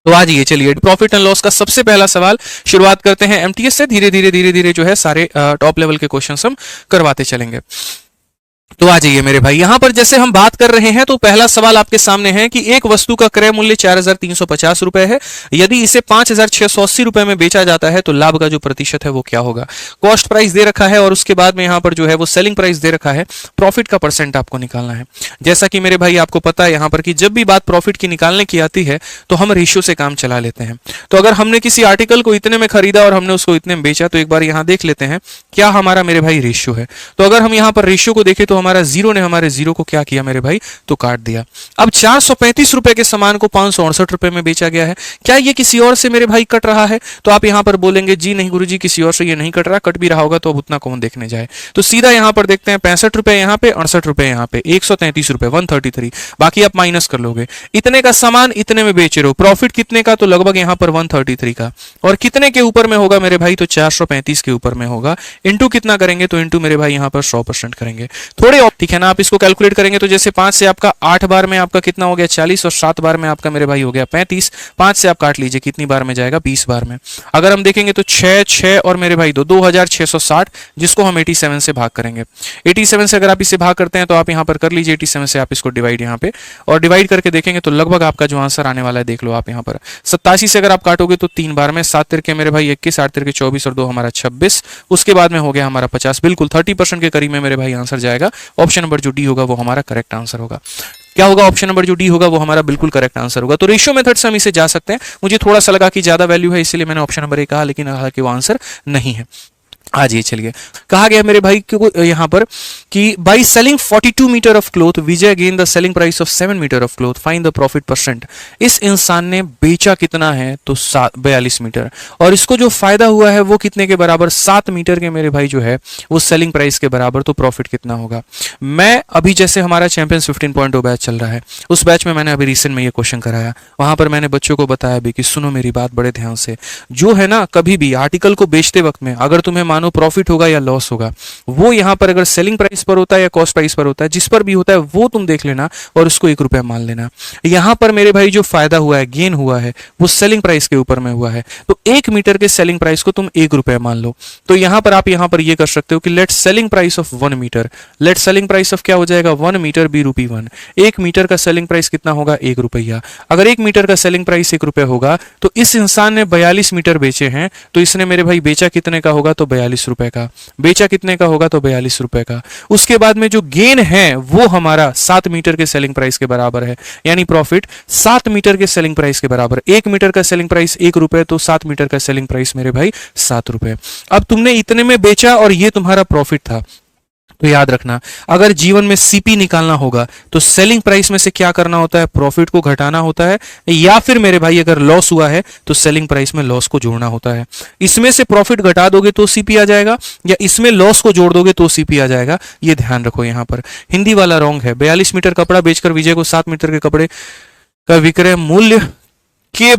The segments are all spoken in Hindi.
तो आ जाइए, चलिए प्रॉफिट एंड लॉस का सबसे पहला सवाल शुरुआत करते हैं एमटीएस से। धीरे धीरे जो है सारे टॉप लेवल के क्वेश्चंस हम करवाते चलेंगे। तो आ जाइए मेरे भाई, यहां पर जैसे हम बात कर रहे हैं तो पहला सवाल आपके सामने है कि एक वस्तु का क्रय मूल्य 4,350 रुपए है, यदि इसे 5,680 रुपए में बेचा जाता है तो लाभ का जो प्रतिशत है वो क्या होगा। कॉस्ट प्राइस दे रखा है और उसके बाद में यहां पर जो है वो सेलिंग प्राइस दे रखा है, प्रॉफिट का परसेंट आपको निकालना है। जैसा कि मेरे भाई आपको पता है यहां पर कि जब भी बात प्रॉफिट की निकालने की आती है तो हम रेशियो से काम चला लेते हैं। तो अगर हमने किसी आर्टिकल को इतने में खरीदा और हमने उसको इतने में बेचा तो एक बार यहां देख लेते हैं क्या हमारा मेरे भाई रेशियो है। तो अगर हम यहां पर रेशियो को देखें तो हमारा जीरो ने हमारे जीरो को क्या किया मेरे भाई, तो काट दिया। अब 435 रुपए के सामान को 568 रुपए में बेचा गया है, क्या ये किसी और से मेरे भाई कट रहा है। तो आप यहां पर बोलेंगे जी नहीं गुरुजी, किसी और से ये नहीं कट रहा, कट भी रहा होगा तो अब उतना कौन देखने जाए। तो सीधा यहां पर देखते हैं 65 रुपए यहां पे, 68 रुपए यहां पे, 133 रुपए 133, बाकी आप माइनस कर लोगे। इतने का सामान इतने में बेच रहे हो, प्रॉफिट कितने का, तो लगभग यहां पर 133 का। और कितने के ऊपर में होगा मेरे भाई, तो 435 के ऊपर में होगा। इंटू कितना करेंगे, तो इंटू मेरे भाई यहां पर 100% करेंगे। थोड़े ठीक है ना, आप इसको कैलकुलेट करेंगे तो जैसे 5 से आपका 8 बार में आपका कितना हो गया 40 और 7 बार में आपका मेरे भाई हो गया 35। 5 से आप काट लीजिए कितनी बार में जाएगा, 20 बार में। अगर हम देखेंगे तो 6 और मेरे भाई 2660, जिसको हम 87 से भाग करेंगे। 87 से अगर आप इसे भाग करते हैं तो आप यहां पर कर लीजिए 87 से आप इसको डिवाइड यहां पे, और डिवाइड करके देखेंगे तो लगभग आपका जो आंसर आने वाला है देख लो आप यहां पर 87 से अगर आप काटोगे तो 3 बार में, 7 तिरके मेरे भाई 21, 8 तिरके 24 और 2 हमारा 26, उसके बाद में हो गया हमारा 50। बिल्कुल 30% के करीब में मेरे भाई आंसर जाएगा। ऑप्शन नंबर जो डी होगा वो हमारा करेक्ट आंसर होगा। क्या होगा, ऑप्शन नंबर जो डी होगा वो हमारा बिल्कुल करेक्ट आंसर होगा। तो रेशियो मेथड से हम इसे जा सकते हैं। मुझे थोड़ा सा लगा कि ज्यादा वैल्यू है इसलिए मैंने ऑप्शन नंबर ए कहा, लेकिन हालांकि वो आंसर नहीं है। आज ये चलिए, कहा गया मेरे भाई को यहां पर कि by selling 42 metre of cloth Vijay gain the selling price of 7 metre of cloth, find the profit percent. इस इंसान ने बेचा कितना है, तो 42 मीटर, और इसको जो फायदा हुआ है वो कितने के बराबर, 7 मीटर के मेरे भाई जो है वो सेलिंग प्राइस के बराबर। तो प्रॉफिट कितना होगा। मैं अभी जैसे हमारा चैंपियंस 15.0 बैच चल रहा है, उस बैच में मैंने अभी रिसेंट में ये क्वेश्चन कराया, वहां पर मैंने बच्चों को बताया भी कि सुनो मेरी बात बड़े ध्यान से, जो है ना कभी भी आर्टिकल को बेचते वक्त में अगर तुम्हें मानो प्रॉफिट होगा या लॉस होगा, वो यहां पर अगर सेलिंग प्राइस पर होता है या कॉस्ट प्राइस पर होता है, जिस पर भी होता है वो तुम देख लेना और उसको 1 रुपया मान लेना। यहां पर मेरे भाई जो फायदा हुआ है, गेन हुआ है, वो सेलिंग प्राइस के ऊपर में हुआ है। तो 1 मीटर के सेलिंग प्राइस को तुम 1 रुपया मान लो। तो यहां पर आप यहां पर ये कर सकते हो कि let selling price of 1 metre, let selling price of क्या हो जाएगा, 1 मीटर बी रुपी 1। 1 मीटर का सेलिंग प्राइस कितना होगा, 1 रुपया। अगर 1 मीटर का सेलिंग प्राइस 1 रुपया होगा तो इस इंसान ने 42 मीटर बेचे हैं, तो इसने मेरे भाई बेचा कितने का होगा, तो 42 रुपए का। बेचा कितने का होगा, तो 42 रुपए का। उसके बाद में जो गेन है वो हमारा 7 मीटर के सेलिंग प्राइस के बराबर है, यानी प्रॉफिट 7 मीटर के सेलिंग प्राइस के बराबर। 1 मीटर का सेलिंग प्राइस 1 रुपए, तो 7 मीटर का सेलिंग प्राइस मेरे भाई 7 रुपए। अब तुमने इतने में बेचा और ये तुम्हारा प्रॉफिट था। तो याद रखना, अगर जीवन में सीपी निकालना होगा तो सेलिंग प्राइस में से क्या करना होता है, प्रॉफिट को घटाना होता है, या फिर मेरे भाई अगर लॉस हुआ है तो सेलिंग प्राइस में लॉस को जोड़ना होता है। इसमें से प्रॉफिट घटा दोगे तो सीपी आ जाएगा, या इसमें लॉस को जोड़ दोगे तो सीपी आ जाएगा। ये ध्यान रखो। यहां पर हिंदी वाला रॉन्ग है। 42 मीटर कपड़ा बेचकर विजय को 7 मीटर के कपड़े का विक्रय मूल्य के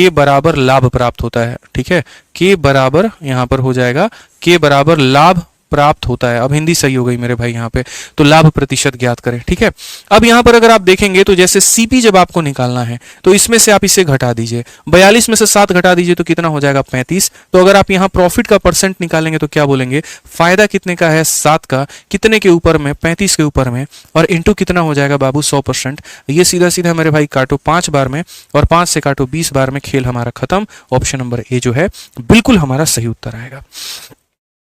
बराबर लाभ प्राप्त होता है। ठीक है, के बराबर यहां पर हो जाएगा, के बराबर लाभ प्राप्त होता है। अब हिंदी सही हो गई मेरे भाई यहां पे। तो लाभ प्रतिशत ज्ञात करें। ठीक है, अब यहां पर अगर आप देखेंगे तो जैसे सीपी जब आपको निकालना है तो इसमें से आप इसे घटा दीजिए, 42 में से 7 घटा दीजिए तो कितना हो जाएगा, 35। तो अगर आप यहां प्रॉफिट का परसेंट निकालेंगे तो क्या बोलेंगे, फायदा कितने का है, 7 का, कितने के ऊपर में, 35 के ऊपर में, और इंटू कितना हो जाएगा बाबू, 100%। ये सीधा सीधा मेरे भाई काटो 5 बार में, और 5 से काटो 20 बार में, खेल हमारा खत्म। ऑप्शन नंबर ए जो है बिल्कुल हमारा सही उत्तर आएगा।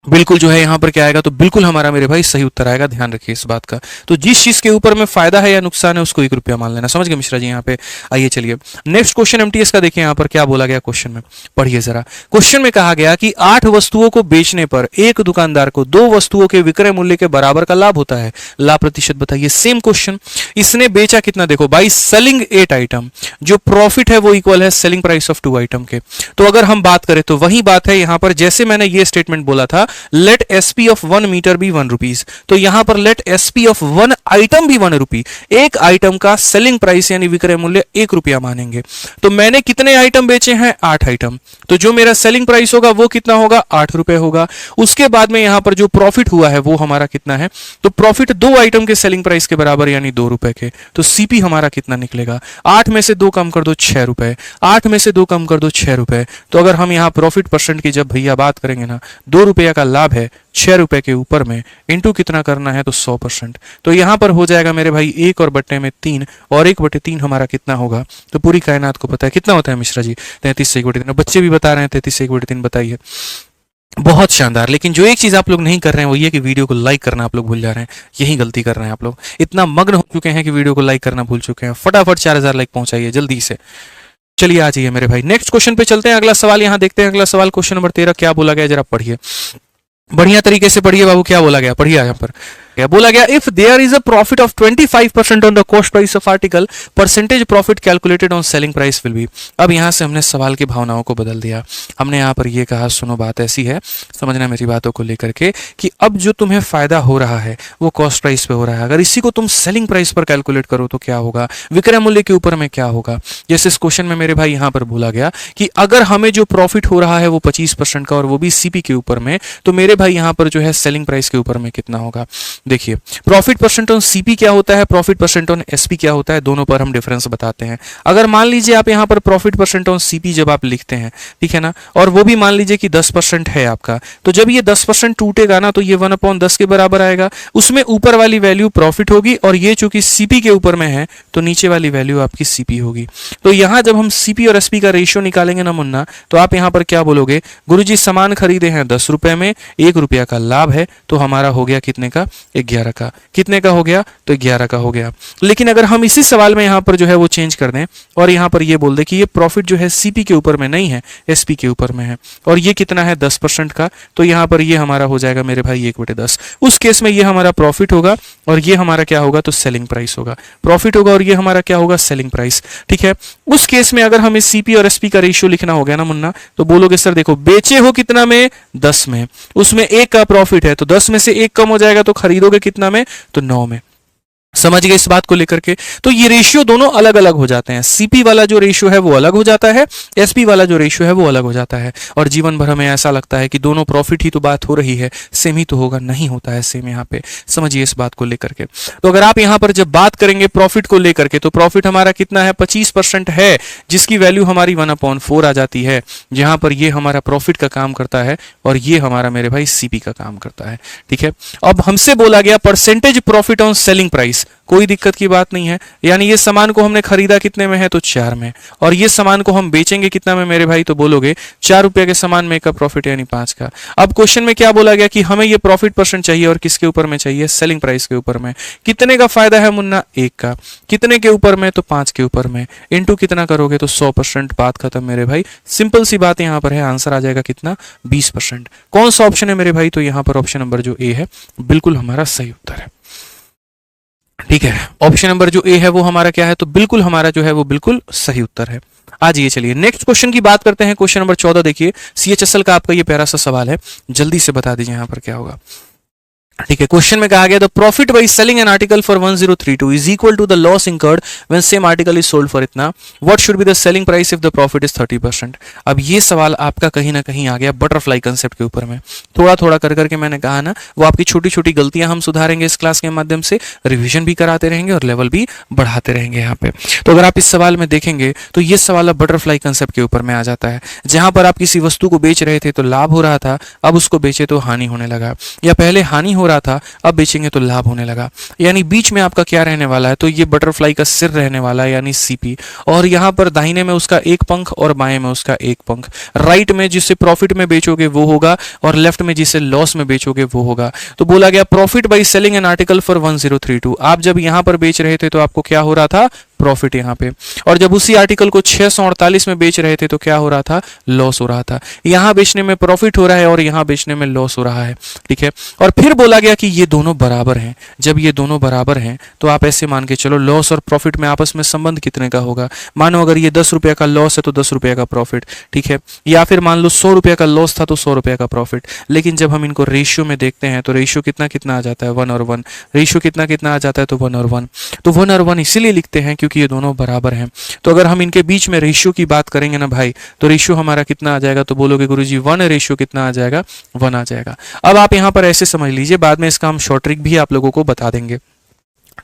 बिल्कुल जो है यहां पर क्या आएगा, तो बिल्कुल हमारा मेरे भाई सही उत्तर आएगा। ध्यान रखिए इस बात का। तो जिस चीज के ऊपर में फायदा है या नुकसान है उसको 1 रुपया मान लेना। समझ गए मिश्रा जी यहां पे। आइए चलिए नेक्स्ट क्वेश्चन एमटीएस का देखिए यहां पर क्या बोला गया क्वेश्चन में, पढ़िए जरा। क्वेश्चन में कहा गया कि 8 वस्तुओं को बेचने पर एक दुकानदार को 2 वस्तुओं के विक्रय मूल्य के बराबर का लाभ होता है। लाभ प्रतिशत बताइए। सेम क्वेश्चन, इसने बेचा कितना, देखो बाई सेलिंग 8 आइटम, जो प्रॉफिट है वो इक्वल है सेलिंग प्राइस ऑफ 2 आइटम के। तो अगर हम बात करें तो वही बात है यहां पर, जैसे मैंने ये स्टेटमेंट बोला था let SP of 1 metre be 1 rupees. तो यहां पर लेट एसपी ऑफ 1 आइटम भी 1 रुपी, एक आइटम का सेलिंग प्राइस यानी विक्रय मूल्य 1 रुपया मानेंगे। तो मैंने कितने आइटम बेचे हैं? 8 आइटम। तो जो मेरा सेलिंग प्राइस होगा वो कितना होगा? 8 रुपए होगा। उसके बाद में यहां पर जो प्रॉफिट हुआ है वो हमारा कितना है? तो प्रॉफिट 2 आइटम के सेलिंग प्राइस के बराबर यानी 2 रुपए के। तो सीपी हमारा कितना निकलेगा? 8 में से 2 कम कर दो 6 रुपए, 8 में से 2 कम कर दो 6 रुपए। तो अगर हम यहां प्रॉफिट परसेंट की जब भैया बात करेंगे ना, 2 रुपया का लाभ है 6 रुपए के ऊपर में, इंटू कितना करना है? तो 100%। तो यहां पर हो जाएगा मेरे भाई 1 और बट्टे में 3, और 1/3 हमारा कितना होगा? तो पूरी कायनात को पता है कितना होता है मिश्रा जी? 33 से 1/3। बच्चे भी बता रहे हैं 33 से 1/3 बताइए। बहुत शानदार। लेकिन जो एक चीज आप लोग नहीं कर रहे हैं वो ये कि वीडियो को लाइक करना आप लोग भूल जा रहे हैं। यही गलती कर रहे हैं आप लोग, इतना मग्न हो चुके हैं कि वीडियो को लाइक करना भूल चुके हैं। फटाफट 4000 लाइक पहुंचाइए जल्दी से। चलिए आ जाइए मेरे भाई, नेक्स्ट क्वेश्चन पे चलते हैं। अगला सवाल यहां देखते हैं। अगला सवाल क्वेश्चन नंबर 13 क्या बोला गया, जरा पढ़िए, बढ़िया तरीके से पढ़िए बाबू। क्या बोला गया? पढ़िए यहां पर क्या बोला गया? If there is a profit of 25% on the cost price of article, percentage profit calculated on selling price will be. अब यहां से हमने सवाल की भावनाओं को बदल दिया। हमने यहां पर यह कहा, सुनो बात ऐसी है, समझना मेरी बातों को लेकर के, कि अब जो तुम्हें फायदा हो रहा है वो कॉस्ट प्राइस पे हो रहा है। अगर इसी को तुम सेलिंग प्राइस पर कैलकुलेट करो तो क्या होगा? विक्रय मूल्य के ऊपर में क्या होगा? जैसे इस क्वेश्चन में मेरे भाई यहां पर बोला गया कि अगर हमें जो प्रॉफिट हो रहा है वो 25% का और वो भी सीपी के ऊपर में, तो मेरे भाई यहां पर जो है सेलिंग प्राइस के ऊपर में कितना होगा? देखिए, प्रॉफिट परसेंट ऑन सीपी क्या होता है, प्रॉफिट परसेंट ऑन एसपी क्या होता है, दोनों पर हम डिफरेंस बताते हैं। अगर मान लीजिए आप यहां पर प्रॉफिट परसेंट ऑन सीपी जब आप लिखते हैं, ठीक है ना, और वो भी मान लीजिए कि 10% है आपका, तो जब ये 10% टूटेगा ना तो ये 1/10 के बराबर आएगा। उसमें ऊपर वाली वैल्यू प्रॉफिट होगी और ये चूंकि सीपी के ऊपर में है तो नीचे वाली वैल्यू आपकी सीपी होगी। तो यहां जब हम सीपी और एसपी का रेशियो निकालेंगे ना मुन्ना, तो आप यहां पर क्या बोलोगे? गुरुजी सामान खरीदे हैं 10 रुपए में, 1 रुपया का लाभ है, तो हमारा हो गया कितने का? 11 का। कितने का हो गया? तो 11 का हो गया। लेकिन अगर हम इसी सवाल में यहां पर जो है वो चेंज कर दें और यहां पर ये बोल दें कि ये प्रॉफिट जो है सीपी के ऊपर में नहीं है, एसपी के ऊपर में है, और ये कितना है? 10% का, तो यहां पर ये हमारा हो जाएगा मेरे भाई 1/10। उस केस में ये हमारा प्रॉफिट होगा और ये हमारा क्या होगा? तो सेलिंग प्राइस होगा। प्रॉफिट होगा और ये हमारा क्या होगा? Selling price. ठीक है, उस केस में अगर हमें सीपी और एसपी का रेशियो लिखना हो गया ना मुन्ना, तो बोलोगे सर देखो बेचे हो कितना में? 10 में, उसमें 1 का प्रॉफिट है, तो 10 में से 1 कम हो जाएगा, तो खरीदोगे कितना में? तो 9 में। समझ गए इस बात को लेकर के? तो ये रेशियो दोनों अलग अलग हो जाते हैं। सीपी वाला जो रेशियो है वो अलग हो जाता है, एसपी वाला जो रेशियो है वो अलग हो जाता है। और जीवन भर हमें ऐसा लगता है कि दोनों प्रॉफिट ही तो बात हो रही है, सेम ही तो होगा, नहीं होता है सेम यहाँ पे। समझिए इस बात को लेकर के। तो अगर आप यहाँ पर जब बात करेंगे प्रॉफिट को लेकर के, तो प्रॉफिट हमारा कितना है? 25% है, जिसकी वैल्यू हमारी 1/4 आ जाती है, जहां पर ये हमारा प्रॉफिट का काम करता है और ये हमारा मेरे भाई सीपी का काम करता है। ठीक है, अब हमसे बोला गया percentage profit on selling price, कोई दिक्कत की बात नहीं है। यानी ये सामान को हमने खरीदा कितने में है? तो 4 में, और ये सामान को हम बेचेंगे कितना में मेरे भाई? तो बोलोगे 4 रुपए के सामान में का प्रॉफिट यानी 5 का। अब क्वेश्चन में क्या बोला गया कि हमें ये प्रॉफिट परसेंट चाहिए, और किसके ऊपर में चाहिए? सेलिंग प्राइस के ऊपर में। कितने का फायदा है मुन्ना? 1 का। कितने के ऊपर में? तो 5 के ऊपर में। इंटू कितना करोगे? तो 100%। बात खत्म मेरे भाई, सिंपल सी बात यहां पर है। आंसर आ जाएगा कितना? 20%। कौन सा ऑप्शन है मेरे भाई? तो यहां पर ऑप्शन नंबर जो ए है बिल्कुल हमारा सही उत्तर है। ठीक है, ऑप्शन नंबर जो ए है वो हमारा क्या है? तो बिल्कुल हमारा जो है वो बिल्कुल सही उत्तर है। आज ये चलिए नेक्स्ट क्वेश्चन की बात करते हैं। क्वेश्चन नंबर 14 देखिए, सीएचएसएल का आपका ये प्यारा सा सवाल है, जल्दी से बता दीजिए यहां पर क्या होगा। ठीक है, क्वेश्चन में कहा गया the profit by selling an article for 1032 is equal to the loss incurred when same article is sold for इतना, what should be the selling price if the profit is 30%। अब ये सवाल आपका कहीं ना कहीं आ गया बटरफ्लाई कंसेप्ट के ऊपर में। थोड़ा थोड़ा कर करके मैंने कहा ना, वो आपकी छोटी छोटी गलतियां हम सुधारेंगे इस क्लास के माध्यम से, रिविजन भी कराते रहेंगे और लेवल भी बढ़ाते रहेंगे यहाँ पे। तो अगर आप इस सवाल में देखेंगे तो ये सवाल अब बटरफ्लाई कंसेप्ट के ऊपर में आ जाता है, जहां पर आप किसी वस्तु को बेच रहे थे तो लाभ हो रहा था, अब उसको बेचे तो हानि होने लगा, या पहले हानि हो रहा था अब बेचेंगे तो लाभ होने लगा। यानी बीच में आपका क्या रहने वाला है? तो ये बटरफ्लाई का सिर रहने वाला है, यानी सीपी। और यहां पर दाहिने में उसका एक पंख और बाएं में उसका एक पंख। राइट में जिसे प्रॉफिट में बेचोगे वो होगा, और लेफ्ट में जिसे लॉस में बेचोगे वो होगा। तो बोला गया profit by selling an article for 1032। आप जब यहां पर बेच रहे थे तो आपको क्या हो रहा था? प्रॉफिट यहाँ पे। और जब उसी आर्टिकल को 648 में बेच रहे थे तो क्या हो रहा था, लॉस हो रहा था। यहाँ बेचने में प्रॉफिट हो रहा है और यहाँ बेचने में लॉस हो रहा है, ठीक है। और फिर बोला गया कि ये दोनों बराबर हैं। जब ये दोनों बराबर हैं तो आप ऐसे मान के चलो लॉस और प्रॉफिट में आपस में संबंध कितने का होगा। मानो अगर ये 10 रुपये का लॉस है तो 10 रुपये का प्रॉफिट, ठीक है। या फिर मान लो 100 रुपये का लॉस था तो 100 रुपये का प्रॉफिट। लेकिन जब हम इनको रेशियो में देखते हैं तो रेशियो कितना कितना आ जाता है, 1 और 1। रेशियो कितना कितना आ जाता है, तो 1 और 1। तो 1 और 1 इसीलिए लिखते हैं क्योंकि ये दोनों बराबर हैं। तो अगर हम इनके बीच में रेशियो की बात करेंगे ना भाई, तो रेशियो हमारा कितना आ जाएगा, तो बोलोगे गुरुजी 1 रेशियो कितना आ जाएगा, 1 आ जाएगा। अब आप यहाँ पर ऐसे समझ लीजिए, बाद में इसका हम शॉर्ट ट्रिक भी आप लोगों को बता देंगे,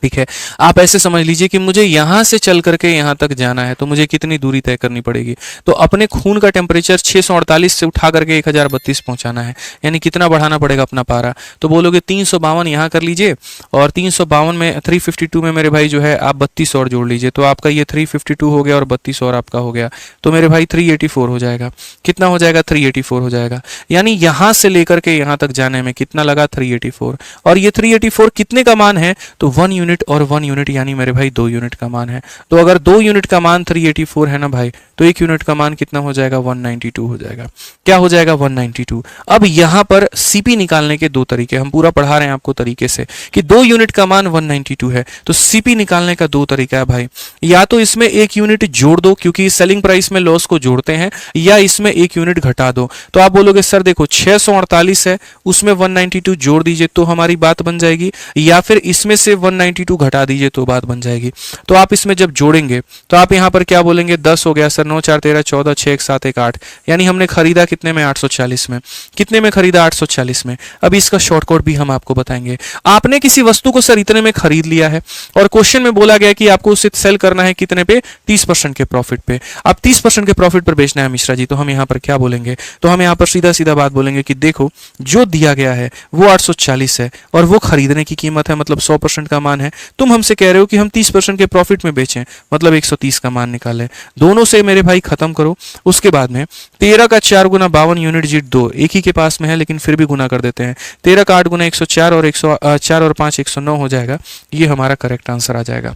ठीक है। आप ऐसे समझ लीजिए कि मुझे यहां से चल करके यहां तक जाना है तो मुझे कितनी दूरी तय करनी पड़ेगी। तो अपने खून का टेम्परेचर 648 से उठा करके 1032 पहुंचाना है, यानी कितना बढ़ाना पड़ेगा अपना पारा। तो बोलोगे 352 यहां कर लीजिए और 352 में 352 में मेरे भाई जो है आप 32 और जोड़ लीजिए। तो आपका ये 352 हो गया और 32 और आपका हो गया, तो मेरे भाई 384 हो जाएगा। कितना हो जाएगा, 384 हो जाएगा। यानी यहां से लेकर के यहां तक जाने में कितना लगा, 384। और ये 384 कितने का मान है, तो 1 यूनिट और 1 यूनिट, यानी मेरे भाई 2 यूनिट का मान है। तो अगर 2 यूनिट का मान 384 है ना भाई, तो 1 यूनिट का मान कितना हो जाएगा, 192 हो जाएगा। क्या हो जाएगा, 192। अब यहां पर सीपी निकालने के दो तरीके, हम पूरा पढ़ा रहे हैं आपको तरीके से कि 2 यूनिट का मान 192 है, तो सीपी निकालने का दो तरीका है भाई। या तो इसमें 1 यूनिट जोड़ दो क्योंकि सेलिंग प्राइस में लॉस को जोड़ते हैं, या इसमें 1 यूनिट घटा दो। तो आप बोलोगे सर देखो 648 है, उसमें 192 जोड़ दीजिए तो हमारी बात बन जाएगी, या फिर इसमें से 192 घटा दीजिए तो बात बन जाएगी। तो आप इसमें जब जोड़ेंगे तो आप यहां पर क्या बोलेंगे, 10 हो गया सर, 9 4 13 14 6 1 7 1 8, यानी हमने खरीदा कितने में, 840 में। कितने में खरीदा, 840 में। अब इसका शॉर्टकट भी हम आपको बताएंगे। आपने किसी वस्तु को सर इतने में खरीद लिया है और क्वेश्चन में बोला गया कि आपको उसे सेल करना है कितने पे, 30% के प्रॉफिट पे। अब 30% के प्रॉफिट पर बेचना है मिश्रा जी, तो हम यहां पर क्या बोलेंगे, तो हम यहां पर सीधा सीधा बात बोलेंगे कि देखो जो दिया गया है वो 840 है और वो खरीदने की कीमत है, मतलब 100% का मान है। तुम हमसे कह रहे हो कि हम 30% के प्रॉफिट में बेचें, मतलब 130 का मान निकालें। दोनों से मेरे भाई खत्म करो। उसके बाद में 13 का 4 गुना 52 यूनिट जीट 2 एक ही के पास में है, लेकिन फिर भी गुना कर देते हैं। 13 का 8 गुना 104 और 104 और 5 109 हो जाएगा। ये हमारा करेक्ट आंसर आ जाएगा,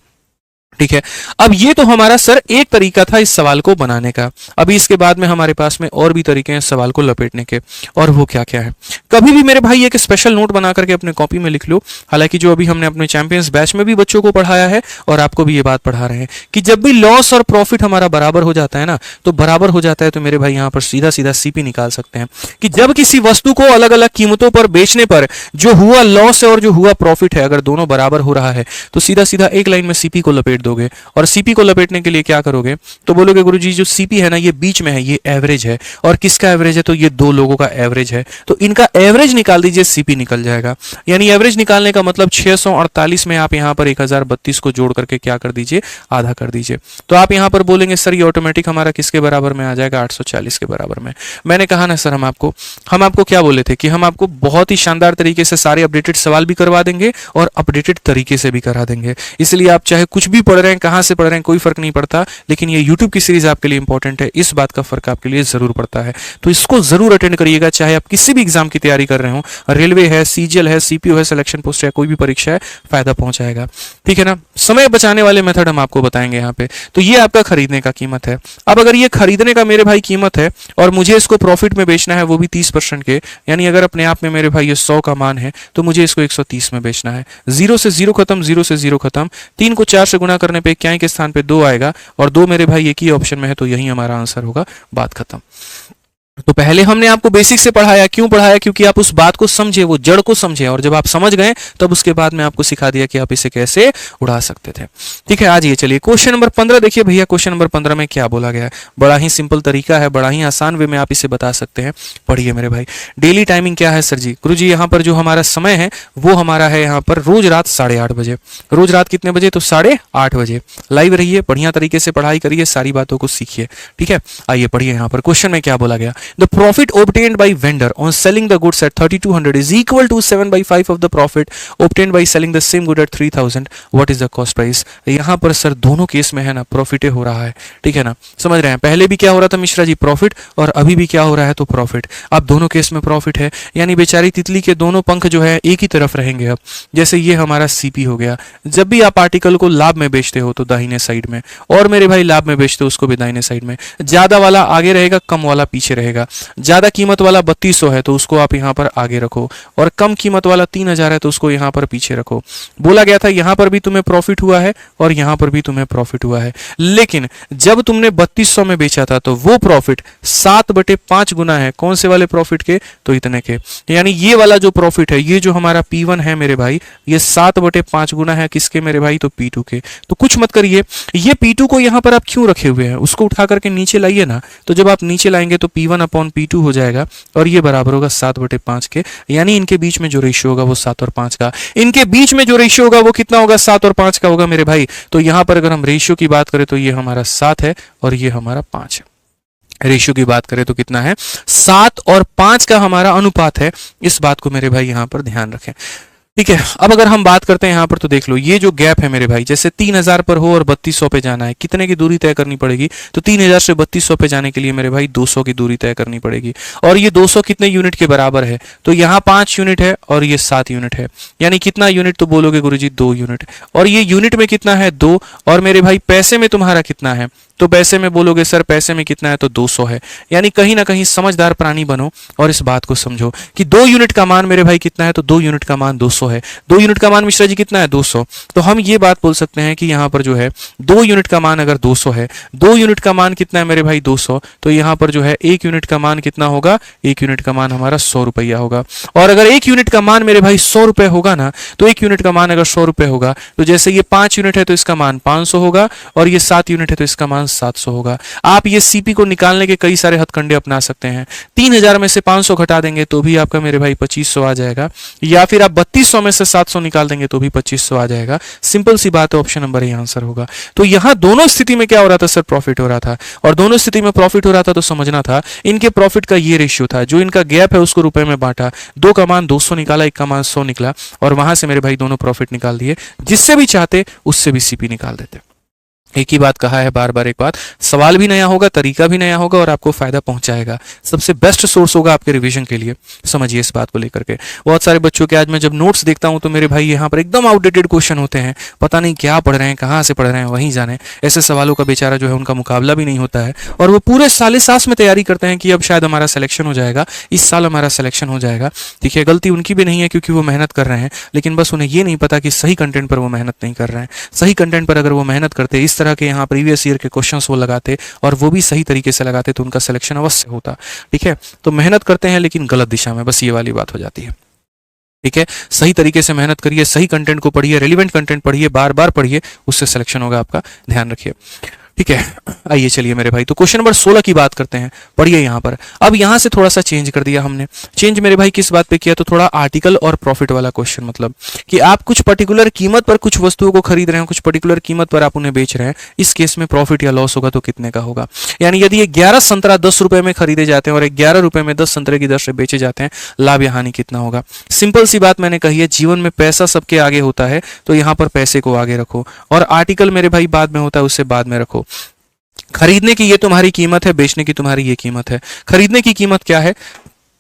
ठीक है। अब ये तो हमारा सर एक तरीका था इस सवाल को बनाने का। अभी इसके बाद में हमारे पास में और भी तरीके हैं इस सवाल को लपेटने के, और वो क्या क्या है। कभी भी मेरे भाई एक स्पेशल नोट बना करके अपने कॉपी में लिख लो। हालांकि जो अभी हमने अपने चैंपियंस बैच में भी बच्चों को पढ़ाया है और आपको भी ये बात पढ़ा रहे हैं कि जब भी लॉस और प्रॉफिट हमारा बराबर हो जाता है ना, तो बराबर हो जाता है तो मेरे भाई यहाँ पर सीधा सीधा सीपी निकाल सकते हैं कि जब किसी वस्तु को अलग अलग कीमतों पर बेचने पर जो हुआ लॉस है और जो हुआ प्रॉफिट है, अगर दोनों बराबर हो रहा है तो सीधा सीधा एक लाइन में सीपी को लपेट दोगे। और सीपी को लपेटने के लिए क्या करोगे, तो बोलोगे गुरुजी जो सीपी है ना ये बीच में है, ये एवरेज है। और किसका एवरेज है, तो ये दो लोगों का एवरेज है, तो इनका एवरेज निकाल दीजिए, सीपी निकल जाएगा। यानी एवरेज निकालने का मतलब 648 में आप यहां पर 1032 को जोड़ करके क्या कर दीजिए, आधा कर दीजिए। तो आप यहां पर बोलेंगे सर ये ऑटोमेटिक हमारा किसके बराबर में आ जाएगा, 840 के बराबर में। मैंने कहा ना सर हम आपको क्या बोले थे कि हम आपको बहुत ही शानदार तरीके से सारे अपडेटेड सवाल भी करवा देंगे और अपडेटेड तरीके से भी करा देंगे। इसलिए आप चाहे कुछ भी पढ़ रहे हैं, कहां से पढ़ रहे हैं, कोई फर्क नहीं पड़ता, लेकिन ये YouTube की सीरीज आपके लिए इंपॉर्टेंट है, इस बात का फर्क आपके लिए जरूर पड़ता है। तो इसको जरूर अटेंड करिएगा, चाहे आप किसी भी एग्जाम की तैयारी कर रहे हो, रेलवे है, सीजीएल है, सीपीओ है, सिलेक्शन पोस्ट है, कोई भी परीक्षा है, फायदा पहुंचाएगा, ठीक है ना। समय बचाने वाले मेथड हम आपको बताएंगे यहाँ पे। तो ये आपका खरीदने का कीमत है। अब अगर ये खरीदने का मेरे भाई कीमत है और मुझे इसको प्रॉफिट में बेचना है, वो भी 30% के, यानी अगर अपने आप में मेरे भाई ये 100 का मान है तो मुझे इसको 130 में बेचना है। 0 से 0 खत्म, 0 से 0 खत्म। 3 को 4 से गुना करने पे क्या के स्थान पे 2 आएगा और 2 मेरे भाई एक ही ऑप्शन में है, तो यही हमारा आंसर होगा। बात खत्म। तो पहले हमने आपको बेसिक से पढ़ाया, क्यों पढ़ाया, क्योंकि आप उस बात को समझे, वो जड़ को समझे, और जब आप समझ गए तब उसके बाद में आपको सिखा दिया कि आप इसे कैसे उड़ा सकते थे, ठीक है। आज ये चलिए क्वेश्चन नंबर 15 देखिए भैया। क्वेश्चन नंबर 15 में क्या बोला गया है, बड़ा ही सिंपल तरीका है, बड़ा ही आसान वे में आप इसे बता सकते हैं। पढ़िए मेरे भाई। डेली टाइमिंग क्या है सर जी, गुरु जी यहाँ पर जो हमारा समय है वो हमारा है यहाँ पर रोज रात 8:30 बजे। रोज रात कितने बजे, तो 8:30 बजे लाइव रहिए, बढ़िया तरीके से पढ़ाई करिए, सारी बातों को सीखिए, ठीक है। आइए पढ़िए यहाँ पर क्वेश्चन में क्या बोला गया। The profit obtained by vendor on selling the goods at 3200 is equal to 7/5 of the profit obtained by selling the same good at 3000. what is the cost price? यहाँ पर सर दोनों केस में है ना प्रॉफिट हो रहा है, ठीक है ना, समझ रहे हैं। पहले भी क्या हो रहा था मिश्रा जी, प्रॉफिट, और अभी भी क्या हो रहा है तो प्रॉफिट। अब दोनों केस में प्रॉफिट है, यानी बेचारी तितली के दोनों पंख जो है एक ही तरफ रहेंगे। अब जैसे ये हमारा सीपी हो गया, जब भी आप आर्टिकल को लाभ में बेचते हो तो दाहिने साइड में, और मेरे भाई लाभ में बेचते हो उसको भी दाहिने साइड में। ज्यादा वाला आगे रहेगा, कम वाला पीछे रहेगा। ज्यादा कीमत वाला 3200 है तो उसको आप यहाँ पर आगे रखो, और कम कीमत वाला 3000 है तो उसको यहाँ पर पीछे रखो। बोला गया था यहाँ पर भी तुम्हें प्रॉफिट हुआ है और यहाँ पर भी तुम्हें प्रॉफिट हुआ है, लेकिन जब तुमने 3200 में बेचा था तो वो प्रॉफिट 7/5 गुना है कौन से वाले प्रॉफिट के, तो इतने के। यानी ये वाला जो प्रॉफिट है, ये जो हमारा P1 है मेरे भाई, ये 7/5 गुना है किसके मेरे भाई, तो P2 के। तो कुछ मत करिए, ये P2 को यहाँ पर आप क्यों रखे हुए हैं, उसको उठा करके नीचे लाइए ना, तो जब आप नीचे लाएंगे तो P1/P2 हो जाएगा, और ये बराबर होगा 7/5 के। यानी इनके बीच में जो रेशियो होगा वो 7 और 5 का, इनके बीच में जो रेशियो होगा वो कितना होगा, 7 और 5 का होगा मेरे भाई। तो यहाँ पर अगर हम रेशियो की बात करें तो ये हमारा 7 है और ये हमारा 5 है। रेशियो की बात करें तो कितना है, 7 और 5 का हमारा अनुपात है। इस बात को मेरे भाई यहाँ पर ध्यान रखें, ठीक है। अब अगर हम बात करते हैं यहाँ पर तो देख लो, ये जो गैप है मेरे भाई, जैसे 3000 पर हो और 3200 पे जाना है, कितने की दूरी तय करनी पड़ेगी, तो 3000 से 3200 पे जाने के लिए मेरे भाई 200 की दूरी तय करनी पड़ेगी। और ये 200 कितने यूनिट के बराबर है, तो यहाँ 5 यूनिट है और ये 7 यूनिट है, यानी कितना यूनिट, तो बोलोगे गुरुजी 2 यूनिट। और ये यूनिट में कितना है, 2, और मेरे भाई पैसे में तुम्हारा कितना है, तो पैसे में बोलोगे सर पैसे में कितना है, तो 200 है। यानी कहीं ना कहीं समझदार प्राणी बनो और इस बात को समझो कि 2 यूनिट का मान मेरे भाई कितना है, तो 2 यूनिट का मान 200 है। 2 यूनिट का मान मिश्रा जी कितना है, 200। तो हम ये बात बोल सकते हैं कि यहाँ पर जो है 2 यूनिट का मान अगर 200 है, 2 यूनिट का मान कितना है मेरे भाई, 200, तो यहाँ पर जो है 1 यूनिट का मान कितना होगा, 1 यूनिट का मान हमारा 100 रुपया होगा। और अगर 1 यूनिट का मान मेरे भाई 100 रुपए होगा ना, तो 1 यूनिट का मान अगर 100 रुपए होगा, तो जैसे ये 5 यूनिट है तो इसका मान 500 होगा, और ये 7 यूनिट है तो इसका मान 700 होगा। आप ये सीपी को निकालने के कई सारे हथकंडे अपना सकते हैं। 3000 में से 500 घटा देंगे तो भी आपका मेरे भाई 2500 आ जाएगा, या फिर आप 3200 में से 700 निकाल देंगे तो भी 2500 आ जाएगा। सिंपल सी बात है, ऑप्शन नंबर ए आंसर होगा। तो यहां दोनों स्थिति में क्या हो रहा था सर, प्रॉफिट हो रहा था, और दोनों स्थिति में प्रॉफिट हो रहा था तो समझना था इनके प्रॉफिट का ये रेशियो था, जो इनका गैप है उसको रुपए में बांटा, 2 का मान 200 निकाला, 1 का मान 100 निकला, और वहां से मेरे भाई दोनों प्रॉफिट निकाल दिए। जिससे भी चाहते उससे भी सीपी निकाल देते। एक ही बात कहा है बार बार, एक बात, सवाल भी नया होगा, तरीका भी नया होगा, और आपको फायदा पहुंचाएगा। सबसे बेस्ट सोर्स होगा आपके रिवीजन के लिए, समझिए इस बात को लेकर के। बहुत सारे बच्चों के आज मैं जब नोट्स देखता हूं तो मेरे भाई यहाँ पर एकदम आउटडेटेड क्वेश्चन होते हैं, पता नहीं क्या पढ़ रहे हैं, कहाँ से पढ़ रहे हैं, वहीं जाने। ऐसे सवालों का बेचारा जो है उनका मुकाबला भी नहीं होता है, और वो पूरे साले सांस में तैयारी करते हैं कि अब शायद हमारा सिलेक्शन हो जाएगा, इस साल हमारा सिलेक्शन हो जाएगा। ठीक है, गलती उनकी भी नहीं है क्योंकि वो मेहनत कर रहे हैं, लेकिन बस उन्हें ये नहीं पता कि सही कंटेंट पर वो मेहनत नहीं कर रहे हैं। सही कंटेंट पर अगर वो मेहनत करते, इस तरह के यहाँ प्रीवियस ईयर के क्वेश्चंस वो लगाते और वो भी सही तरीके से लगाते, तो उनका सिलेक्शन अवश्य होता। ठीक है, तो मेहनत करते हैं लेकिन गलत दिशा में, बस ये वाली बात हो जाती है। ठीक है, सही तरीके से मेहनत करिए, सही कंटेंट को पढ़िए, रेलिवेंट कंटेंट पढ़िए, बार बार पढ़िए, उससे सिलेक्शन होगा आपका, ध्यान रखिए। ठीक है, आइए चलिए मेरे भाई, तो क्वेश्चन नंबर 16 की बात करते हैं। पढ़िए यहाँ पर। अब यहाँ से थोड़ा सा चेंज कर दिया हमने। चेंज मेरे भाई किस बात पे किया, तो थोड़ा आर्टिकल और प्रॉफिट वाला क्वेश्चन, मतलब कि आप कुछ पर्टिकुलर कीमत पर कुछ वस्तुओं को खरीद रहे हैं, कुछ पर्टिकुलर कीमत पर आप उन्हें बेच रहे हैं। इस केस में प्रॉफिट या लॉस होगा तो कितने का होगा। यानी यदि 11 संतरा 10 रुपए में खरीदे जाते हैं और 11 रुपए में 10 संतरे की दर से बेचे जाते हैं, लाभ या हानि कितना होगा। सिंपल सी बात मैंने कही है, जीवन में पैसा सबके आगे होता है, तो यहाँ पर पैसे को आगे रखो, और आर्टिकल मेरे भाई बाद में होता है, उससे बाद में रखो। खरीदने की ये तुम्हारी कीमत है, बेचने की तुम्हारी ये कीमत है। खरीदने की कीमत क्या है,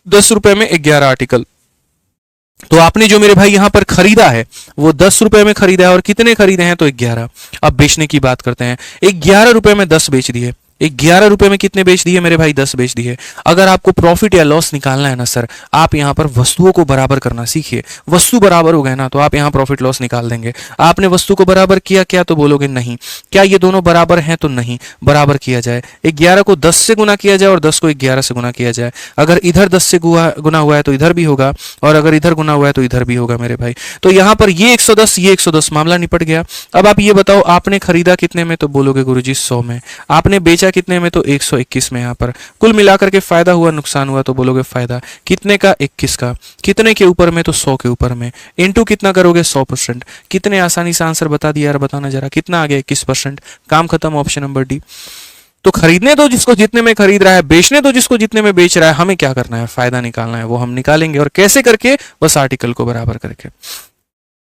10 रुपए में 11 आर्टिकल, तो आपने जो मेरे भाई यहां पर खरीदा है वो 10 रुपए में खरीदा है, और कितने खरीदे हैं, तो 11। अब बेचने की बात करते हैं, 11 रुपए में 10 बेच दिए। 11 रुपए में कितने बेच दिए मेरे भाई, 10 बेच दिए। अगर आपको प्रॉफिट या लॉस निकालना है ना सर, आप यहाँ पर वस्तुओं को बराबर करना सीखिए। वस्तु बराबर हो गए ना तो आप यहाँ प्रॉफिट लॉस निकाल देंगे। आपने वस्तु को बराबर किया क्या, तो बोलोगे नहीं। क्या ये दोनों बराबर हैं, तो नहीं, बराबर किया जाए। 11 को 10 से गुना किया जाए और 10 को 11 से गुना किया जाए। अगर इधर 10 से गुना हुआ है तो इधर भी होगा, और अगर इधर गुना हुआ है तो इधर भी होगा मेरे भाई। तो यहाँ पर ये 110, ये 110, मामला निपट गया। अब आप ये बताओ, आपने खरीदा कितने में, तो बोलोगे गुरुजी 100 में। आपने बेचा कितने में, तो 121 में। यहाँ पर कुल मिलाकर के फायदा हुआ नुकसान हुआ, तो बोलोगे फायदा कितने का, 21 का। कितने के ऊपर में, तो 100 के ऊपर में। इनटू कितना करोगे, 100%। कितने आसानी से आंसर बता दिया यार, बताना जरा कितना आ गया, 21%। काम खत्म, ऑप्शन नंबर डी। तो खरीदने दो जिसको जितने में खरीद रहा है, बेचने दो जिसको जितने में बेच रहा है, हमें क्या करना है, फायदा निकालना है, वो हम निकालेंगे। और कैसे करके, बस आर्टिकल को बराबर करके।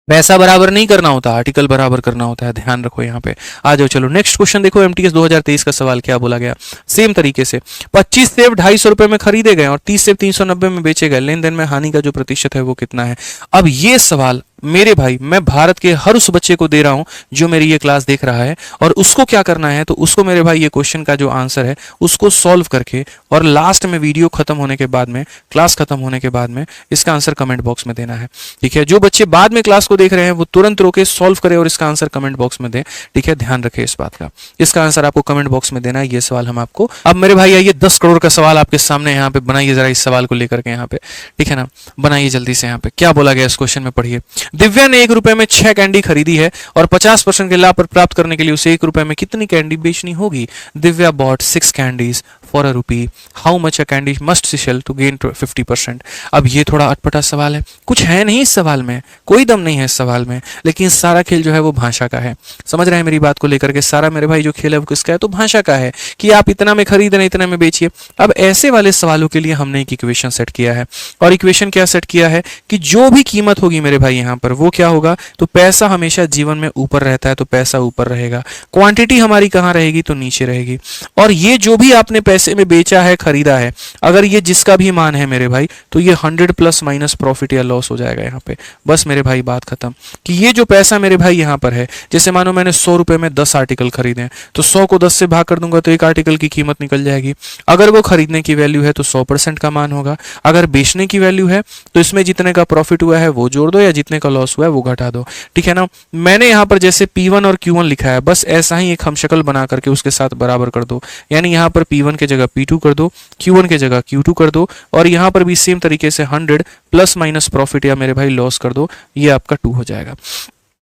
पैसा बराबर नहीं करना होता, आर्टिकल बराबर करना होता है, ध्यान रखो यहाँ पे। आ जाओ चलो नेक्स्ट क्वेश्चन देखो, एमटीएस 2023 का सवाल क्या बोला गया। सेम तरीके से 25 सेब 250 रुपए में खरीदे गए और 30 सेब 390 में बेचे गए, लेन देन में हानि का जो प्रतिशत है वो कितना है। अब ये सवाल मेरे भाई मैं भारत के हर उस बच्चे को दे रहा हूं जो मेरी ये क्लास देख रहा है, और उसको क्या करना है, तो उसको मेरे भाई ये क्वेश्चन का जो आंसर है उसको सॉल्व करके, और लास्ट में वीडियो खत्म होने के बाद में, क्लास खत्म होने के बाद में इसका आंसर कमेंट बॉक्स में देना है। ठीक है, जो बच्चे बाद में क्लास को देख रहे हैं वो तुरंत रोके सॉल्व करें और इसका आंसर कमेंट बॉक्स में दें। ठीक है, ध्यान रखें इस बात का, इसका आंसर आपको कमेंट बॉक्स में देना है। ये सवाल हम आपको, अब मेरे भाई आइए 10 करोड़ का सवाल आपके सामने यहाँ पे बनाइए जरा, इस सवाल को लेकर के यहाँ पे। ठीक है ना, बनाइए जल्दी से। यहाँ पे क्या बोला गया इस क्वेश्चन में, पढ़िए। दिव्या ने 1 रुपए में 6 कैंडी खरीदी है और 50% के लाभ पर प्राप्त करने के लिए उसे 1 रुपए में कितनी कैंडी बेचनी होगी। Divya bought 6 candies for a rupee, how much a candy must she sell to gain 50%। अब ये थोड़ा अटपटा सवाल है, कुछ है नहीं इस सवाल में, कोई दम नहीं है इस सवाल में, लेकिन सारा खेल जो है वो भाषा का है। समझ रहे हैं मेरी बात को लेकर के, सारा मेरे भाई जो खेल है वो किसका है, तो भाषा का है कि आप इतना में खरीद रहे इतना में बेचिए। अब ऐसे वाले सवालों के लिए हमने एक इक्वेशन सेट किया है, और इक्वेशन क्या सेट किया है कि जो भी कीमत होगी मेरे भाई यहाँ पर वो क्या होगा, तो पैसा हमेशा जीवन में ऊपर रहता है तो पैसा ऊपर रहेगा, क्वांटिटी हमारी कहाँ रहेगी, तो नीचे रहेगी। और ये जो भी आपने पैसे में बेचा है खरीदा है, अगर ये जिसका भी मान है मेरे भाई, तो ये 100 प्लस माइनस प्रॉफिट या लॉस हो जाएगा यहाँ पे। बस मेरे भाई बात खत्म, कि ये जो पैसा मेरे भाई यहाँ पर है, जैसे मानो मैंने 100 रुपए में 10 आर्टिकल खरीदे, तो 100 को 10 से भाग कर दूंगा तो एक आर्टिकल की कीमत निकल जाएगी। अगर वो खरीदने की वैल्यू है तो 100% का मान होगा, अगर बेचने की वैल्यू है तो इसमें जितने का प्रॉफिट हुआ है वो जोड़ दो या जितने का लॉस हुआ है वो घटा दो। ठीक है ना, मैंने यहाँ पर जैसे P1 और Q1 लिखा है, बस ऐसा ही एक हमशक्ल बना करके उसके साथ बराबर कर दो, यानी यहाँ पर P1 के जगह P2 कर दो, Q1 के जगह Q2 कर दो, और यहाँ पर भी सेम तरीके से 100 प्लस माइनस प्रॉफिट या मेरे भाई लॉस कर दो, ये आपका 2 हो जाएगा।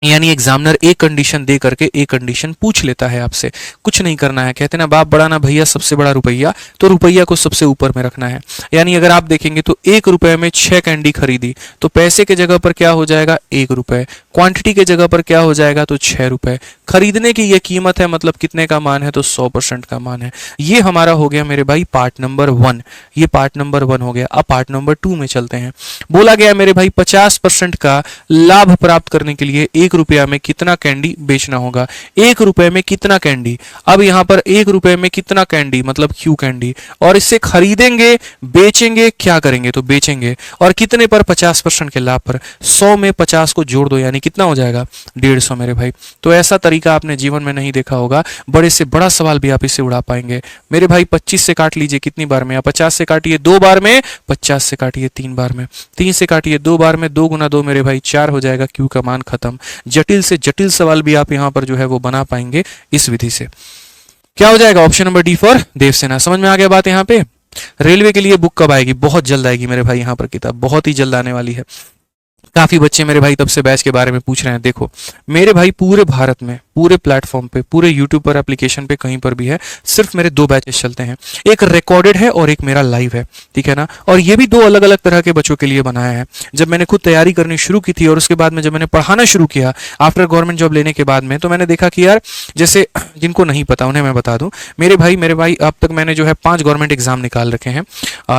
यानी एग्जामिनर एक कंडीशन दे करके एक कंडीशन पूछ लेता है आपसे, कुछ नहीं करना है। कहते ना बाप बड़ा ना भैया, सबसे बड़ा रुपया, तो रुपया को सबसे ऊपर में रखना है। यानी अगर आप देखेंगे तो 1 रुपए में 6 कैंडी खरीदी, तो पैसे के जगह पर क्या हो जाएगा 1 रुपए, क्वांटिटी के जगह पर क्या हो जाएगा तो 6 रुपए, खरीदने की ये कीमत है, मतलब कितने का मान है, तो 100% का मान है। ये हमारा हो गया मेरे भाई पार्ट नंबर 1, ये पार्ट नंबर 1 हो गया। अब पार्ट नंबर 2 में चलते हैं। बोला गया मेरे भाई 50% का लाभ प्राप्त करने के लिए 1 रुपया में कितना कैंडी बेचना होगा। 1 रुपए में कितना कैंडी, अब यहाँ पर 1 रुपए में कितना कैंडी मतलब Q कैंडी, और इससे खरीदेंगे बेचेंगे क्या करेंगे, तो बेचेंगे, और कितने पर 50% के लाभ पर। 100 में 50 को जोड़ दो, यानी कितना हो जाएगा 150 मेरे भाई। तो ऐसा तरीका आपने जीवन में नहीं देखा होगा, बड़े से बड़ा सवाल भी आप इससे उड़ा पाएंगे मेरे भाई। 25 से काट लीजिए कितनी बार में, या 50 से काटिए 2 बार में, 50 से काटिए 3 बार में, 3 से काटिए 2 बार में, 2 गुना 2 मेरे भाई 4 हो जाएगा, Q का मान खत्म। जटिल से जटिल सवाल भी आप यहां पर जो है वो बना पाएंगे इस विधि से। क्या हो जाएगा option number D for Devsena. समझ में आ गया बात यहाँ पे। रेलवे के लिए बुक कब आएगी, बहुत जल्द आएगी मेरे भाई, यहाँ पर किताब बहुत ही जल्द आने वाली है। काफी बच्चे मेरे भाई तब से बैच के बारे में पूछ रहे हैं। देखो मेरे भाई पूरे भारत में, पूरे प्लेटफॉर्म पे, पूरे यूट्यूब पर, एप्लीकेशन पे, कहीं पर भी है, सिर्फ मेरे 2 बैचेस चलते हैं, एक रिकॉर्डेड है और एक मेरा लाइव है। ठीक है ना, और ये भी 2 अलग अलग तरह के बच्चों के लिए बनाया है। जब मैंने खुद तैयारी करनी शुरू की थी और उसके बाद में जब मैंने पढ़ाना शुरू किया आफ्टर गवर्नमेंट जॉब लेने के बाद में, तो मैंने देखा कि यार जैसे जिनको नहीं पता उन्हें मैं बता दूं, मेरे भाई अब तक मैंने जो है 5 गवर्नमेंट एग्जाम निकाल रखे हैं,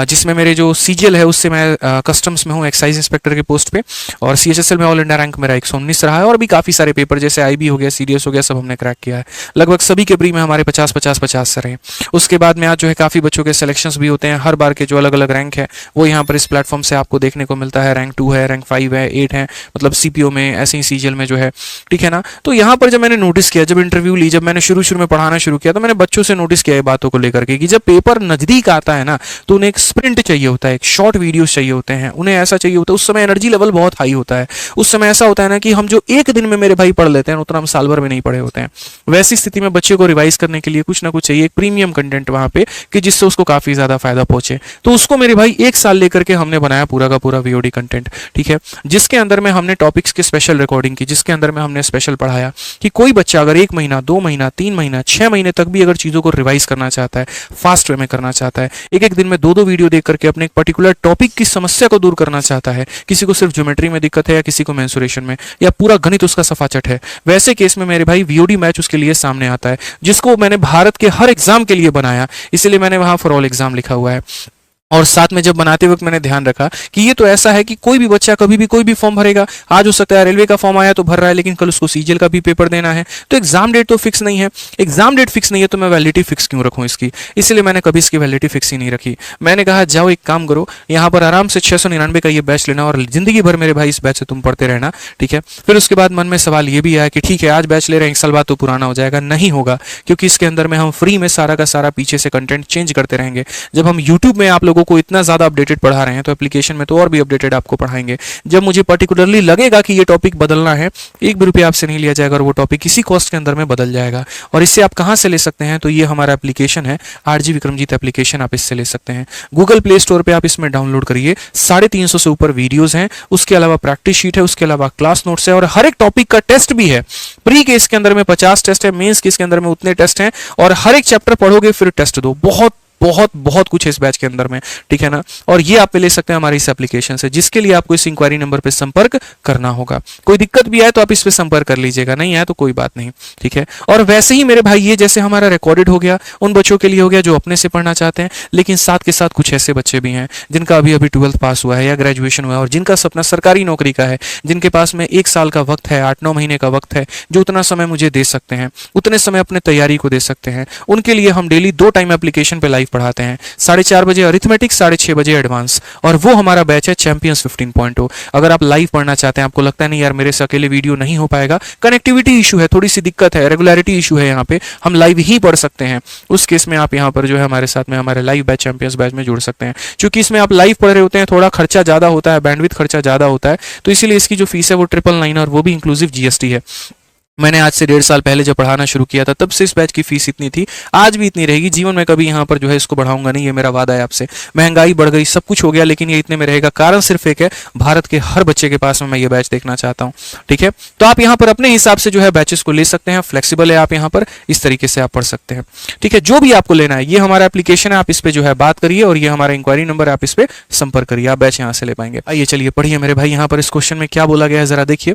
जिसमें मेरे जो CGL है उससे मैं कस्टम्स में हूँ एक्साइज इंस्पेक्टर के पोस्ट पे, और CHSL में ऑल इंडिया रैंक मेरा 119 रहा है, और भी काफी सारे पेपर जैसे IB हो गया, CDS हो गया, सब हमने क्रैक किया है। लगभग सभी के प्री में हमारे 50-50-50 से रहे। उसके बाद में आज जो है काफी बच्चों के सिलेक्शंस भी होते हैं, हर बार के जो अलग अलग रैंक है वो यहाँ पर इस प्लेटफॉर्म से आपको देखने को मिलता है। रैंक 2 है, रैंक 5 है, 8 है, मतलब CPO में, ऐसे ही CGL में जो है। ठीक है ना, तो यहाँ पर जब मैंने नोटिस किया, जब इंटरव्यू ली, जब मैंने शुरू में पढ़ाना शुरू किया, तो मैंने बच्चों से नोटिस किया बातों को लेकर के कि जब पेपर नजदीक आता है ना, तो उन्हें एक स्प्रिंट चाहिए होता है, एक शॉर्ट वीडियो चाहिए होते हैं, उन्हें ऐसा चाहिए होता है। उस समय एनर्जी लेवल बहुत हाई होता है, उस समय ऐसा होता है ना कि हम जो एक दिन में मेरे भाई पढ़ लेते हैं उतना हम साल भर में नहीं पढ़े होते हैं। वैसी स्थिति में बच्चे को रिवाइज करने के लिए कुछ ना कुछ चाहिए, एक प्रीमियम कंटेंट वहां पे, कि जिससे उसको काफी ज्यादा फायदा पहुंचे। तो उसको मेरे भाई 1 साल लेकर के हमने बनाया पूरा का पूरा VOD कंटेंट। ठीक है, जिसके अंदर में हमने टॉपिक्स की स्पेशल रिकॉर्डिंग की, जिसके अंदर में हमने स्पेशल पढ़ाया कि कोई बच्चा अगर 1 महीना, 2 महीना, 3 महीना, 6 महीने तक भी अगर चीजों को रिवाइज करना चाहता है, फास्ट वे में करना चाहता है, एक दिन में 2-2 वीडियो देख करके अपने एक पर्टिकुलर टॉपिक की समस्या को दूर करना चाहता है, किसी को सिर्फ ज्योमेट्री ज्योमेट्री में दिक्कत है या किसी को मेंसुरेशन में या पूरा गणित उसका सफाचट है, वैसे केस में मेरे भाई वीओडी मैच उसके लिए सामने आता है, जिसको मैंने भारत के हर एग्जाम के लिए बनाया, इसलिए मैंने वहां फॉर ऑल एग्जाम लिखा हुआ है। और साथ में जब बनाते वक्त मैंने ध्यान रखा कि ये तो ऐसा है कि कोई भी बच्चा कभी भी कोई भी फॉर्म भरेगा, आज हो सकता है रेलवे का फॉर्म आया तो भर रहा है, लेकिन कल उसको सीजीएल का भी पेपर देना है, तो एग्जाम डेट तो फिक्स नहीं है। एग्जाम डेट फिक्स नहीं है तो मैं वैलिडिटी फिक्स क्यों रखूं इसकी, इसलिए मैंने कभी इसकी वैलिडिटी फिक्स ही नहीं रखी। मैंने कहा जाओ एक काम करो, यहाँ पर आराम से 699 का ये बैच लेना और जिंदगी भर मेरे भाई इस बैच से तुम पढ़ते रहना, ठीक है। फिर उसके बाद मन में सवाल ये भी आया कि ठीक है आज बैच ले रहे हैं, एक साल बाद तो पुराना हो जाएगा। नहीं होगा, क्योंकि इसके अंदर में हम फ्री में सारा का सारा पीछे से कंटेंट चेंज करते रहेंगे। जब हम यूट्यूब में आप लोगों को इतना ज्यादा अपडेटेड पढ़ा रहे हैं तो एप्लीकेशन में तो और भी अपडेटेड आपको पढ़ाएंगे। जब मुझे पर्टिकुलरली लगेगा कि ये टॉपिक बदलना है, एक भी रुपया आपसे नहीं लिया जाएगा और वो टॉपिक किसी कॉस्ट के अंदर में बदल जाएगा। और इससे आप कहां से ले सकते हैं, तो ये हमारा एप्लीकेशन है आरजी विक्रमजीत एप्लीकेशन, आप इससे ले सकते हैं। गूगल प्ले स्टोर पे आप इसमें डाउनलोड करिए, 350 से ऊपर वीडियोस हैं, उसके अलावा प्रैक्टिस शीट है, उसके अलावा क्लास नोट्स है और हर एक टॉपिक का टेस्ट भी है। प्री केस के अंदर में 50 टेस्ट है, मेंस केस के अंदर में उतने टेस्ट हैं और हर एक चैप्टर पढ़ोगे फिर टेस्ट दो। बहुत बहुत बहुत कुछ है इस बैच के अंदर में, ठीक है ना। और ये आप ले सकते हैं हमारी इस एप्लीकेशन से, जिसके लिए आपको इस इंक्वायरी नंबर पे संपर्क करना होगा। कोई दिक्कत भी आए तो आप इस पे संपर्क कर लीजिएगा, नहीं आए तो कोई बात नहीं, ठीक है। और वैसे ही मेरे भाई ये जैसे हमारा रिकॉर्डेड हो गया उन बच्चों के लिए हो गया जो अपने से पढ़ना चाहते हैं, लेकिन साथ के साथ कुछ ऐसे बच्चे भी हैं जिनका अभी अभी 12th पास हुआ है या ग्रेजुएशन हुआ है और जिनका सपना सरकारी नौकरी का है, जिनके पास में 1 साल का वक्त है, 8-9 महीने का वक्त है, जो उतना समय मुझे दे सकते हैं, उतने समय अपने तैयारी को दे सकते हैं। उनके लिए हम डेली 2 टाइम एप्लीकेशन पे लाइव पढ़ाते हैं, 4:30 बजे अरिथमेटिक, 6:30 बजे एडवांस, और वो हमारा बैच है चैंपियंस 15.0। अगर आप लाइव पढ़ना चाहते हैं, आपको लगता है नहीं यार मेरे से अकेले वीडियो नहीं हो पाएगा, कनेक्टिविटी इशू है, थोड़ी सी दिक्कत है, रेगुलरिटी इशू है, यहाँ पे हम लाइव ही पढ़ सकते हैं, उस केस में आप यहाँ पर जो है हमारे साथ में हमारे लाइव बैच चैंपियंस बैच में जुड़ सकते हैं। क्योंकि इसमें आप लाइव पढ़ रहे होते हैं, थोड़ा खर्चा ज्यादा होता है, बैंडविड्थ खर्चा ज्यादा होता है, तो इसीलिए इसकी जो फीस है वो 999 और वो भी इंक्लूसिव जीएसटी है। मैंने आज से 1.5 साल पहले जब पढ़ाना शुरू किया था तब से इस बैच की फीस इतनी थी, आज भी इतनी रहेगी। जीवन में कभी यहाँ पर जो है इसको बढ़ाऊंगा नहीं, ये मेरा वादा है आपसे। महंगाई बढ़ गई, सब कुछ हो गया, लेकिन ये इतने में रहेगा। कारण सिर्फ एक है, भारत के हर बच्चे के पास में मैं ये बैच देखना चाहता हूँ, ठीक है। तो आप यहाँ पर अपने हिसाब से जो है बैचेस को ले सकते हैं, फ्लेक्सिबल है, आप यहाँ पर इस तरीके से आप पढ़ सकते हैं, ठीक है। जो भी आपको लेना है, ये हमारा एप्लीकेशन है, आप इस पे जो है बात करिए और ये हमारा इंक्वायरी नंबर है, आप इस पे संपर्क करिए, आप बैच यहाँ से ले पाएंगे। आइए चलिए पढ़िए मेरे भाई, यहाँ पर इस क्वेश्चन में क्या बोला गया है जरा देखिए,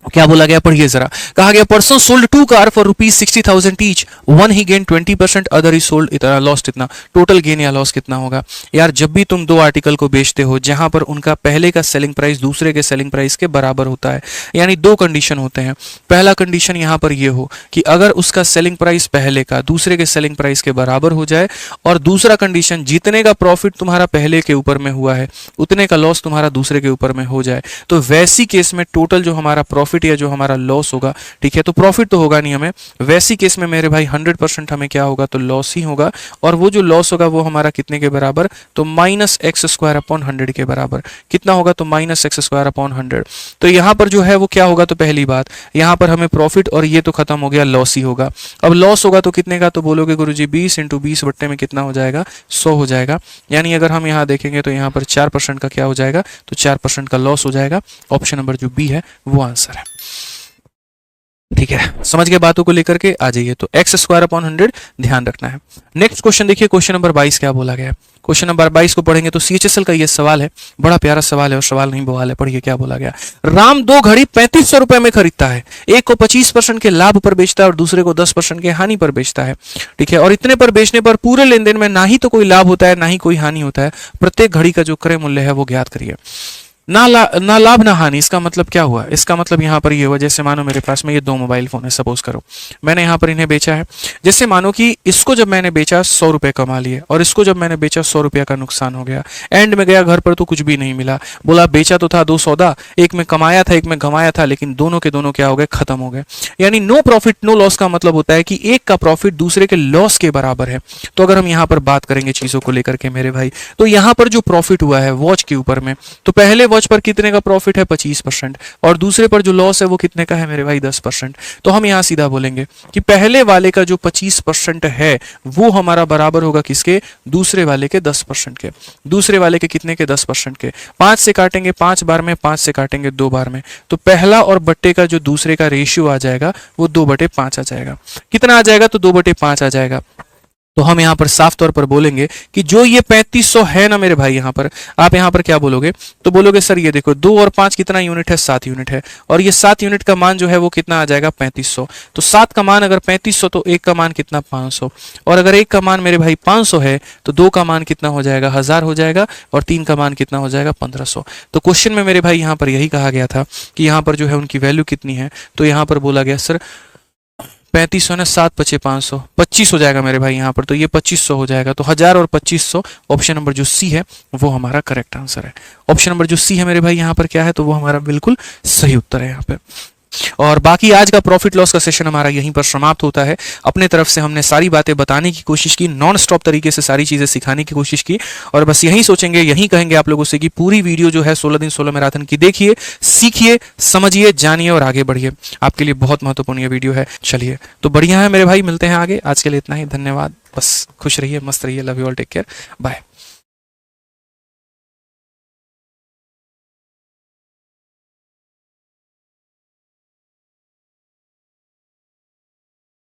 क्या बोला गया, पढ़िए जरा। कहा गया person sold 2 car for ₹60,000 each, one he gain 20%, other he sold इतना, लॉस्ट इतना। टोटल गेन या लॉस कितना होगा। यार जब भी तुम 2 आर्टिकल को बेचते हो जहां पर उनका पहले का सेलिंग प्राइस दूसरे के सेलिंग प्राइस के बराबर होता है, यानी 2 कंडीशन होते हैं। पहला कंडीशन यहां पर यह हो कि अगर उसका सेलिंग प्राइस पहले का दूसरे के सेलिंग प्राइस के बराबर हो जाए, और दूसरा कंडीशन जितने का प्रॉफिट तुम्हारा पहले के ऊपर में हुआ है उतने का लॉस तुम्हारा दूसरे के ऊपर में हो जाए, तो वैसी केस में टोटल जो हमारा प्रॉफिट या जो हमारा लॉस होगा, ठीक है, तो प्रॉफिट तो होगा नहीं हमें, वैसी केस में मेरे भाई 100% हमें क्या होगा, तो लॉस ही होगा। और वो जो लॉस होगा वो हमारा कितने के बराबर, तो -x²/100 के बराबर। कितना होगा, तो -x²/100। तो यहां पर जो है वो क्या होगा, तो पहली बात यहां पर हमें प्रॉफिट और ये तो खत्म हो गया, लॉस ही होगा। अब लॉस होगा तो कितने का, तो बोलोगे गुरुजी 20 × 20 बट्टे में कितना हो जाएगा, 100 हो जाएगा। यानी अगर हम यहां देखेंगे तो यहां पर 4% का क्या हो जाएगा, तो 4% का लॉस हो जाएगा। ऑप्शन नंबर जो बी है वो आंसर है, ठीक है। समझ गए बातों को लेकर के, आ जाइए। तो x²/100 ध्यान रखना है। नेक्स्ट क्वेश्चन देखिए, क्वेश्चन नंबर 22 क्या बोला गया है। क्वेश्चन नंबर 22 को पढ़ेंगे तो CHSL का ये सवाल है, बड़ा प्यारा सवाल है और सवाल नहीं बवाल है। पढ़िए क्या बोला गया। राम 2 घड़ी 3500 रुपए में खरीदता है, एक को 25% के लाभ पर बेचता है और दूसरे को 10% के हानि पर बेचता है, ठीक है। और इतने पर बेचने पर पूरे लेन देन में ना ही तो कोई लाभ होता है ना ही कोई हानि होता है। प्रत्येक घड़ी का जो क्रय मूल्य है वो ज्ञात करिए। ना लाभ ना हानि, इसका मतलब क्या हुआ, इसका मतलब यहाँ पर ये हुआ, जैसे मानो मेरे पास में ये 2 मोबाइल फोन है, सपोज करो मैंने यहाँ पर इन्हें बेचा है। जैसे मानो कि इसको जब मैंने बेचा 100 रुपए कमा लिए और इसको जब मैंने बेचा 100 रुपया का नुकसान हो गया। एंड में गया घर पर तो कुछ भी नहीं मिला, बोला बेचा तो था 2 सौदा, एक में कमाया था एक में गंवाया था, लेकिन दोनों के दोनों क्या हो गए, खत्म हो गए। यानी नो प्रॉफिट नो लॉस का मतलब होता है कि एक का प्रॉफिट दूसरे के लॉस के बराबर है। तो अगर हम यहाँ पर बात करेंगे चीजों को लेकर के मेरे भाई, तो यहाँ पर जो प्रॉफिट हुआ है वॉच के ऊपर में, तो पहले वॉच पर कितने का प्रॉफिट है, 25%, और दूसरे पर जो लॉस है वो कितने का है मेरे भाई, 10%। तो हम यहां सीधा बोलेंगे कि पहले वाले का जो 25% है वो हमारा बराबर होगा किसके, दूसरे वाले के 10% के। दूसरे वाले के कितने के, 10% के। 5 से काटेंगे 5 बार में, 5 से काटेंगे 2 बार में, तो पहला और बट्टे का जो दूसरे का रेशियो आ जाएगा वो 2/5 आ जाएगा। कितना आ जाएगा, तो 2/5 आ जाएगा। तो हम यहाँ पर साफ तौर पर बोलेंगे कि जो ये 3500 है ना मेरे भाई, यहाँ पर आप यहाँ पर क्या बोलोगे, तो बोलोगे सर ये देखो 2 और 5 कितना यूनिट है, 7 यूनिट है, और ये 7 यूनिट का मान जो है वो कितना आ जाएगा 3500। तो 7 का मान अगर 3500 तो 1 का मान कितना 500, और अगर 1 का मान मेरे भाई 500 है तो 2 का मान कितना हो जाएगा 1000 हो जाएगा, और 3 का मान कितना हो जाएगा 1500। तो क्वेश्चन में मेरे भाई यहाँ पर यही कहा गया था कि यहाँ पर जो है उनकी वैल्यू कितनी है, तो यहाँ पर बोला गया सर 3500 ने 7 पचे 500, 25 हो जाएगा मेरे भाई यहाँ पर, तो ये 2500 हो जाएगा। तो 1000 और 2500, ऑप्शन नंबर जो सी है वो हमारा करेक्ट आंसर है। ऑप्शन नंबर जो सी है मेरे भाई यहाँ पर क्या है, तो वो हमारा बिल्कुल सही उत्तर है यहाँ पे। और बाकी आज का प्रॉफिट लॉस का सेशन हमारा यहीं पर समाप्त होता है। अपने तरफ से हमने सारी बातें बताने की कोशिश की, नॉन स्टॉप तरीके से सारी चीजें सिखाने की कोशिश की, और बस यही सोचेंगे, यही कहेंगे आप लोगों से कि पूरी वीडियो जो है 16 दिन 16 मैराथन की देखिए, सीखिए, समझिए, जानिए और आगे बढ़िए। आपके लिए बहुत महत्वपूर्ण ये वीडियो है। चलिए तो बढ़िया है मेरे भाई, मिलते हैं आगे। आज के लिए इतना ही, धन्यवाद। बस खुश रहिए, मस्त रहिए, love you all, take care, bye.